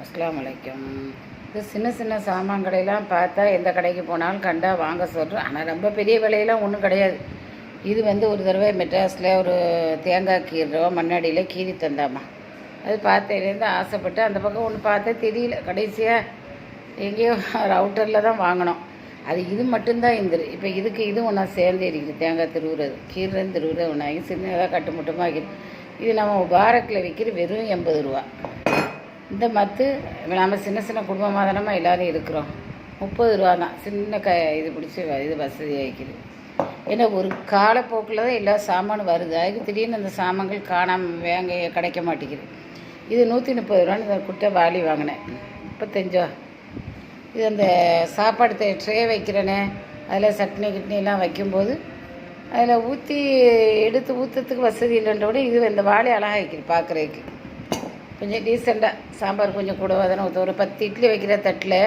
அஸ்ஸலாமு அலைக்கும். இது சின்ன சின்ன சாமான் கடையெல்லாம் பார்த்தா எந்த கடைக்கு போனாலும் கண்டா வாங்க சொல்கிறோம். ஆனால் ரொம்ப பெரிய விலையெல்லாம் ஒன்றும் கிடையாது. இது ஒரு தடவை மெட்ராஸில் ஒரு தேங்காய் கீறுறோம் மண்ணாடியில் கீறி தந்தாம்மா. அது பார்த்ததுலேருந்து ஆசைப்பட்டு அந்த பக்கம் ஒன்று பார்த்தா தெரியல. கடைசியாக எங்கேயோ ரவுட்டரில் தான் வாங்கினோம். அது இது மட்டும்தான் இருந்துரு. இப்போ இதுக்கு இது ஒன்றா சேர்ந்து இருக்குது. தேங்காய் திருவுறது கீறுறது திருவுறது ஒன்றாகி சின்னதாக கட்டுமுட்டமாக ஆகிடும். இது நம்ம முபாரக்கில் விற்கிற வெறும் 80 ரூபா. இந்த மத்து நம்ம சின்ன சின்ன குடும்பமாக தானமா எல்லோரும் இருக்கிறோம். 30 ரூபா தான். சின்ன இது பிடிச்சி இது வசதி ஆகிக்குது. ஏன்னா ஒரு காலப்போக்கில் தான் எல்லா சாமானும் வருது. அதுக்கு திடீர்னு அந்த சாமான்கள் காணாமல் கிடைக்க மாட்டேங்குது. இது 130 ரூபான்னு இந்த குட்டை வாளி வாங்கினேன். 35 ரூபா. இது அந்த சாப்பாடு ட்ரே வைக்கிறேனே, அதில் சட்னி கிட்னிலாம் வைக்கும்போது அதில் எடுத்து ஊற்றுறதுக்கு வசதி இல்லைன்றோட இது இந்த வாளி அழகாக வைக்கிது பார்க்குறதுக்கு. கொஞ்சம் டீசெண்டாக சாம்பார் கொஞ்சம் கூட தானே ஒரு 10 இட்லி வைக்கிற தட்டில்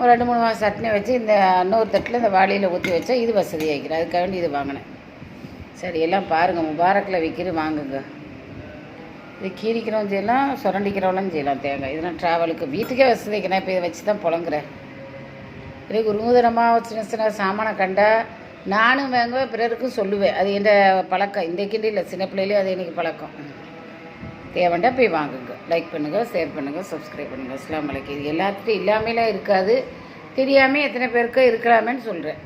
ஒரு 2-3 மாதம் சட்னி வச்சு இந்த இன்னொரு தட்டில் இந்த வாளியில் ஊற்றி வச்சா இது வசதி ஆகிக்கிறேன். அதுக்காக வேண்டி இது வாங்கினேன். சரி, எல்லாம் பாருங்கள், முபாரக்கில் விற்கிது, வாங்குங்க. இது கீரிக்கிறவங்க செய்யலாம், சுரண்டிக்கிறவங்களும் செய்யலாம். தேங்காய் இதெல்லாம் ட்ராவலுக்கு வீட்டுக்கே வசதி வைக்கிறேன். இப்போ இதை வச்சு தான் புழங்குறேன். எனக்கு ஒரு நூதனமாக சின்ன சின்ன சாமானை கண்டா நானும் வாங்குவேன், பிறருக்கும் சொல்லுவேன். அது என் பழக்கம். இந்த கிண்டி இல்லை, சின்ன பிள்ளையிலே அது எனக்கு பழக்கம். தேவைண்டா போய் வாங்குங்க. லைக் பண்ணுங்கள், ஷேர் பண்ணுங்கள், சப்ஸ்கிரைப் பண்ணுங்கள். அஸ்ஸலாமு அலைக்கும். இது எல்லாத்துட்டும் இல்லாமலாம் இருக்காது, தெரியாமல் எத்தனை பேருக்கோ இருக்கலாமேன்னு சொல்கிறேன்.